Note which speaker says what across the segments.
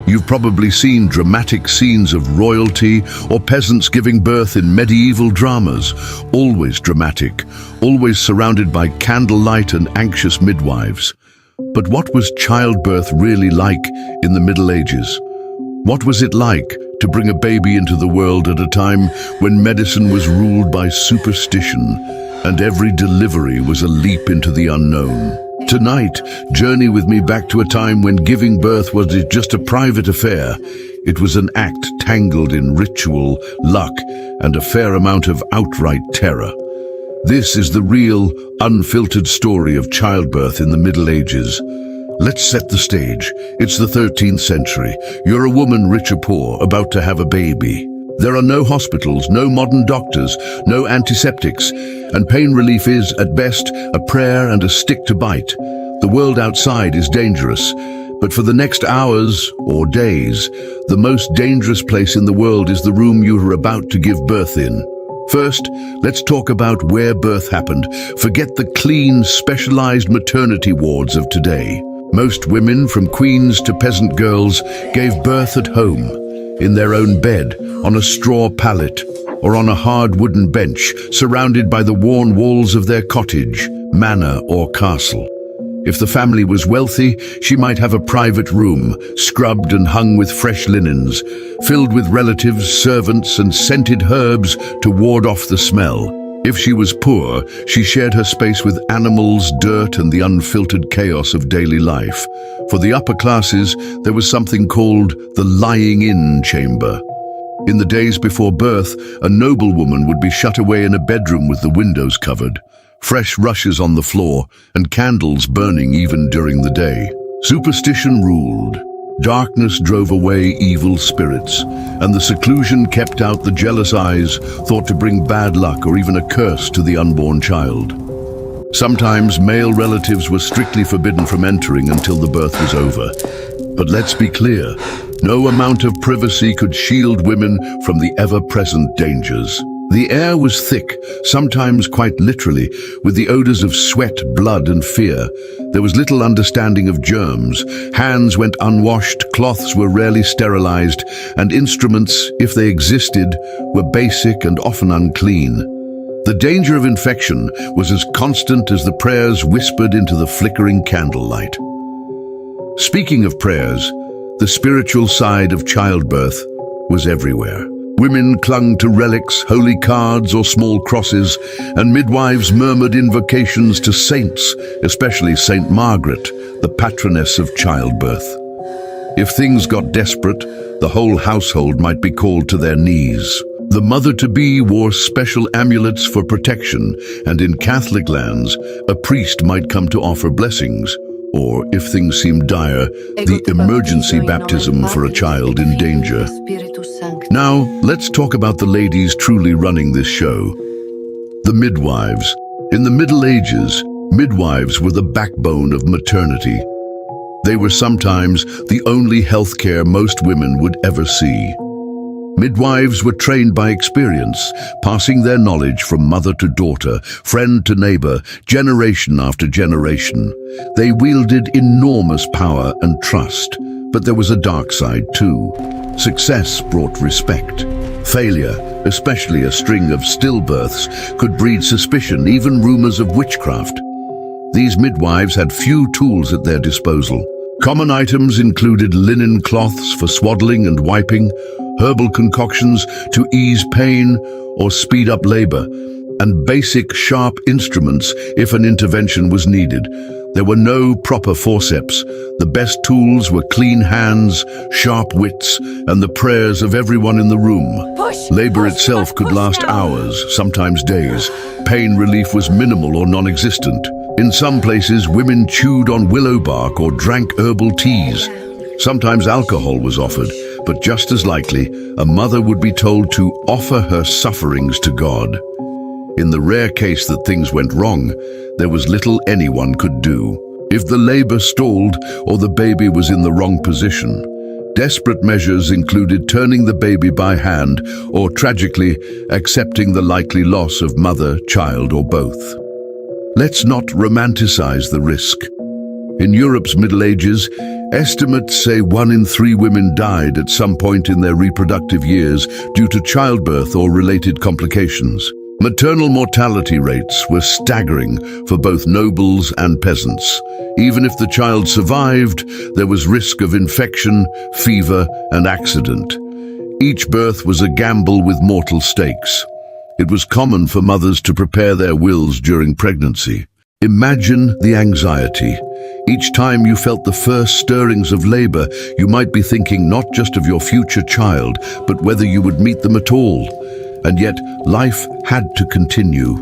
Speaker 1: You've probably seen dramatic scenes of royalty or peasants giving birth in medieval dramas, always dramatic, always surrounded by candlelight and anxious midwives. But what was childbirth really like in the Middle Ages? What was it like to bring a baby into the world at a time when medicine was ruled by superstition and every delivery was a leap into the unknown? Tonight, journey with me back to a time when giving birth wasn't just a private affair. It was an act tangled in ritual, luck, and a fair amount of outright terror. This is the real, unfiltered story of childbirth in the Middle Ages. Let's set the stage. It's the 13th century. You're a woman, rich or poor, about to have a baby. There are no hospitals, no modern doctors, no antiseptics, and pain relief is, at best, a prayer and a stick to bite. The world outside is dangerous, but for the next hours or days, the most dangerous place in the world is the room you are about to give birth in. First, let's talk about where birth happened. Forget the clean, specialized maternity wards of today. Most women, from queens to peasant girls, gave birth at home, in their own bed, on a straw pallet, or on a hard wooden bench, surrounded by the worn walls of their cottage, manor, or castle. If the family was wealthy, she might have a private room, scrubbed and hung with fresh linens, filled with relatives, servants, and scented herbs to ward off the smell. If she was poor, she shared her space with animals, dirt, and the unfiltered chaos of daily life. For the upper classes, there was something called the lying-in chamber. In the days before birth, a noblewoman would be shut away in a bedroom with the windows covered, fresh rushes on the floor, and candles burning even during the day. Superstition ruled. Darkness drove away evil spirits, and the seclusion kept out the jealous eyes thought to bring bad luck or even a curse to the unborn child. Sometimes male relatives were strictly forbidden from entering until the birth was over. But let's be clear, no amount of privacy could shield women from the ever-present dangers. The air was thick, sometimes quite literally, with the odors of sweat, blood, and fear. There was little understanding of germs. Hands went unwashed, cloths were rarely sterilized, and instruments, if they existed, were basic and often unclean. The danger of infection was as constant as the prayers whispered into the flickering candlelight. Speaking of prayers, the spiritual side of childbirth was everywhere. Women clung to relics, holy cards, or small crosses, and midwives murmured invocations to saints, especially Saint Margaret, the patroness of childbirth. If things got desperate, the whole household might be called to their knees. The mother-to-be wore special amulets for protection, and in Catholic lands, a priest might come to offer blessings, or, if things seemed dire, the emergency baptism for a child in danger. Now, let's talk about the ladies truly running this show. The midwives. In the Middle Ages, midwives were the backbone of maternity. They were sometimes the only healthcare most women would ever see. Midwives were trained by experience, passing their knowledge from mother to daughter, friend to neighbor, generation after generation. They wielded enormous power and trust, but there was a dark side too. Success brought respect. Failure, especially a string of stillbirths, could breed suspicion, even rumors of witchcraft. These midwives had few tools at their disposal. Common items included linen cloths for swaddling and wiping, herbal concoctions to ease pain or speed up labor, and basic sharp instruments if an intervention was needed. There were no proper forceps. The best tools were clean hands, sharp wits, and the prayers of everyone in the room. Labor itself could last hours, sometimes days. Pain relief was minimal or non-existent. In some places, women chewed on willow bark or drank herbal teas. Sometimes alcohol was offered, but just as likely, a mother would be told to offer her sufferings to God. In the rare case that things went wrong, there was little anyone could do. If the labor stalled or the baby was in the wrong position, desperate measures included turning the baby by hand or, tragically, accepting the likely loss of mother, child, or both. Let's not romanticize the risk. In Europe's Middle Ages, Estimates say 1 in 3 women died at some point in their reproductive years due to childbirth or related complications. Maternal mortality rates were staggering for both nobles and peasants. Even if the child survived, there was risk of infection, fever, and accident. Each birth was a gamble with mortal stakes. It was common for mothers to prepare their wills during pregnancy. Imagine the anxiety. Each time you felt the first stirrings of labor, you might be thinking not just of your future child, but whether you would meet them at all. And yet, life had to continue.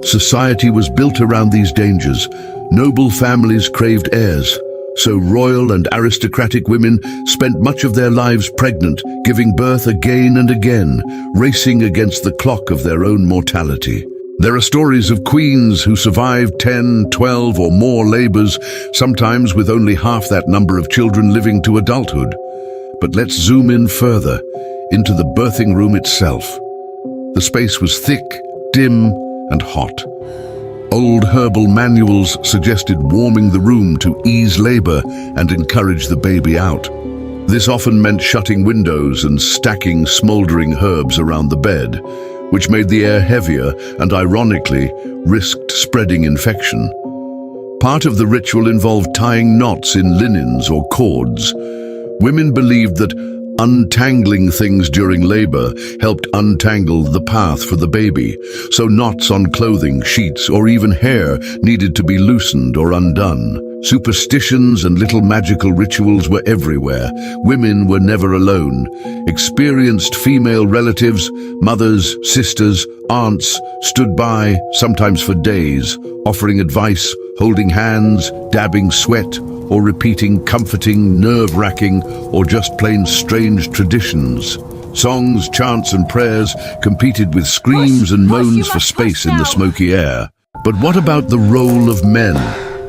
Speaker 1: Society was built around these dangers. Noble families craved heirs. So royal and aristocratic women spent much of their lives pregnant, giving birth again and again, racing against the clock of their own mortality. There are stories of queens who survived 10, 12 or more labors, sometimes with only half that number of children living to adulthood. But let's zoom in further, into the birthing room itself. The space was thick, dim, and hot. Old herbal manuals suggested warming the room to ease labor and encourage the baby out. This often meant shutting windows and stacking smoldering herbs around the bed, which made the air heavier and, ironically, risked spreading infection. Part of the ritual involved tying knots in linens or cords. Women believed that untangling things during labor helped untangle the path for the baby, so knots on clothing, sheets, or even hair needed to be loosened or undone. Superstitions and little magical rituals were everywhere. Women were never alone. Experienced female relatives, mothers, sisters, aunts, stood by, sometimes for days, offering advice, holding hands, dabbing sweat, or repeating comforting, nerve-wracking, or just plain strange traditions. Songs, chants, and prayers competed with screams and moans for space in the smoky air. But what about the role of men?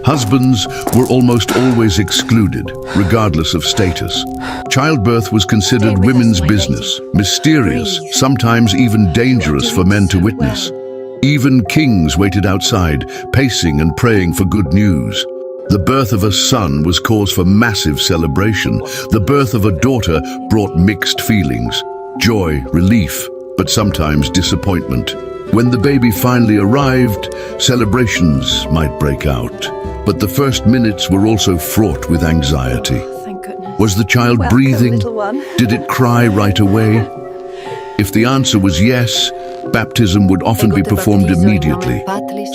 Speaker 1: Husbands were almost always excluded, regardless of status. Childbirth was considered women's business, mysterious, sometimes even dangerous for men to witness. Even kings waited outside, pacing and praying for good news. The birth of a son was cause for massive celebration. The birth of a daughter brought mixed feelings, joy, relief, but sometimes disappointment. When the baby finally arrived, celebrations might break out. But the first minutes were also fraught with anxiety.
Speaker 2: Thank goodness.
Speaker 1: Was the child
Speaker 2: Welcome,
Speaker 1: breathing?
Speaker 2: little one.
Speaker 1: Did it cry right away? If the answer was yes, baptism would often be performed immediately,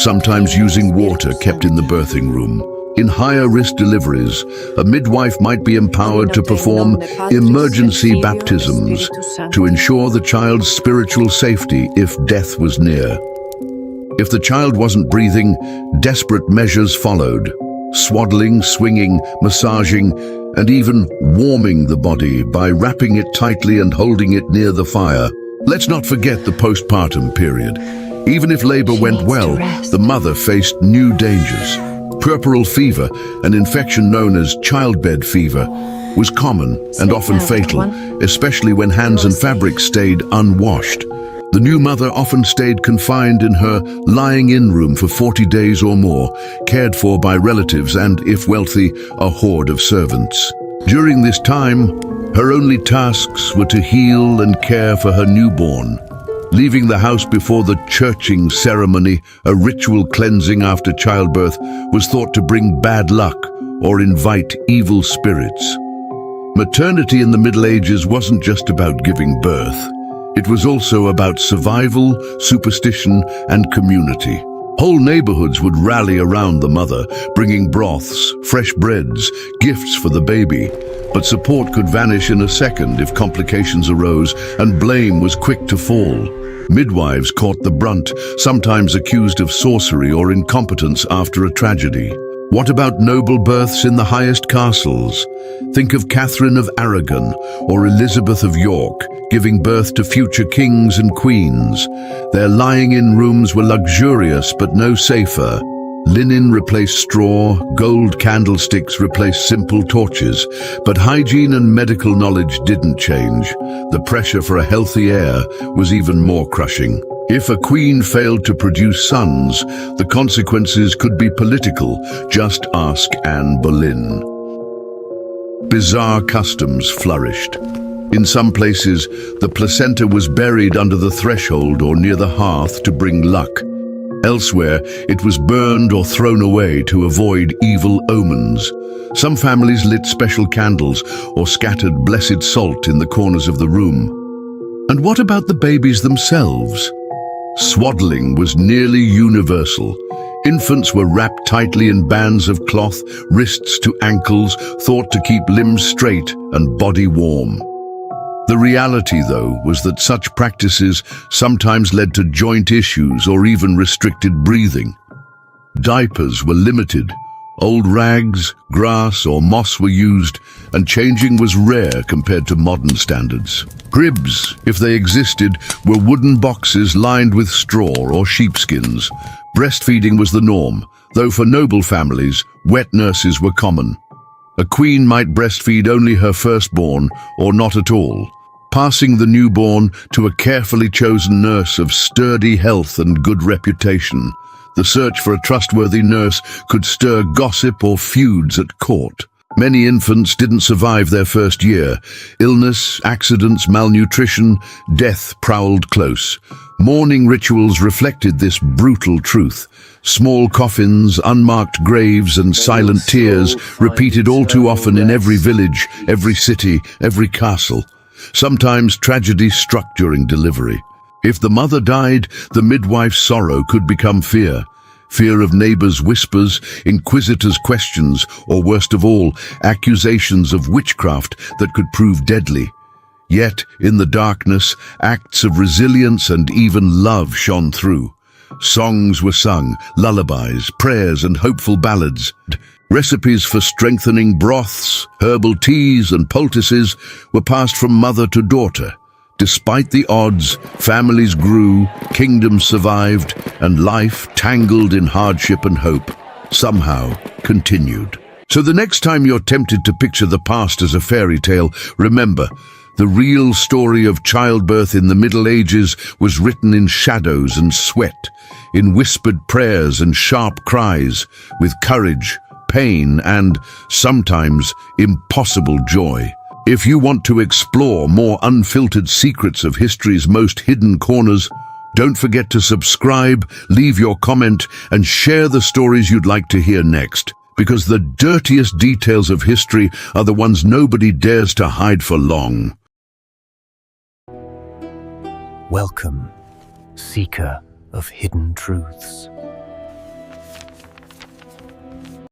Speaker 1: sometimes using water kept in the birthing room. In higher-risk deliveries, a midwife might be empowered to perform emergency baptisms to ensure the child's spiritual safety if death was near. If the child wasn't breathing, desperate measures followed: swaddling, swinging, massaging, and even warming the body by wrapping it tightly and holding it near the fire. Let's not forget the postpartum period. Even if labor went well, the mother faced new dangers. Puerperal fever, an infection known as childbed fever, was common and often fatal, especially when hands and fabric stayed unwashed. The new mother often stayed confined in her lying-in room for 40 days or more, cared for by relatives and, if wealthy, a horde of servants. During this time, her only tasks were to heal and care for her newborn. Leaving the house before the churching ceremony, a ritual cleansing after childbirth, was thought to bring bad luck or invite evil spirits. Maternity in the Middle Ages wasn't just about giving birth. It was also about survival, superstition, and community. Whole neighborhoods would rally around the mother, bringing broths, fresh breads, gifts for the baby. But support could vanish in a second if complications arose, and blame was quick to fall. Midwives caught the brunt, sometimes accused of sorcery or incompetence after a tragedy. What about noble births in the highest castles? Think of Catherine of Aragon or Elizabeth of York, giving birth to future kings and queens. Their lying-in rooms were luxurious but no safer. Linen replaced straw, gold candlesticks replaced simple torches, but hygiene and medical knowledge didn't change. The pressure for a healthy heir was even more crushing. If a queen failed to produce sons, the consequences could be political. Just ask Anne Boleyn. bizarre customs flourished. In some places, the placenta was buried under the threshold or near the hearth to bring luck. Elsewhere, it was burned or thrown away to avoid evil omens. Some families lit special candles or scattered blessed salt in the corners of the room. And what about the babies themselves? Swaddling was nearly universal. Infants were wrapped tightly in bands of cloth, wrists to ankles, thought to keep limbs straight and body warm. The reality, though, was that such practices sometimes led to joint issues or even restricted breathing. Diapers were limited. Old rags, grass or moss were used, and changing was rare compared to modern standards. Cribs, if they existed, were wooden boxes lined with straw or sheepskins. Breastfeeding was the norm, though for noble families, wet nurses were common. A queen might breastfeed only her firstborn or not at all, passing the newborn to a carefully chosen nurse of sturdy health and good reputation. The search for a trustworthy nurse could stir gossip or feuds at court. Many infants didn't survive their first year. Illness, accidents, malnutrition, death prowled close. Mourning rituals reflected this brutal truth. Small coffins, unmarked graves, and silent tears repeated all too often in every village, every city, every castle. Sometimes tragedy struck during delivery. If the mother died, the midwife's sorrow could become fear. Fear of neighbors' whispers, inquisitors' questions, or worst of all, accusations of witchcraft that could prove deadly. Yet, in the darkness, acts of resilience and even love shone through. Songs were sung, lullabies, prayers, and hopeful ballads. Recipes for strengthening broths, herbal teas, and poultices were passed from mother to daughter. Despite the odds, families grew, kingdoms survived, and life, tangled in hardship and hope, somehow continued. So the next time you're tempted to picture the past as a fairy tale, remember, the real story of childbirth in the Middle Ages was written in shadows and sweat, in whispered prayers and sharp cries, with courage, pain, and, sometimes, impossible joy. If you want to explore more unfiltered secrets of history's most hidden corners, don't forget to subscribe, leave your comment, and share the stories you'd like to hear next, because the dirtiest details of history are the ones nobody dares to hide for long.
Speaker 2: Welcome, seeker of hidden truths.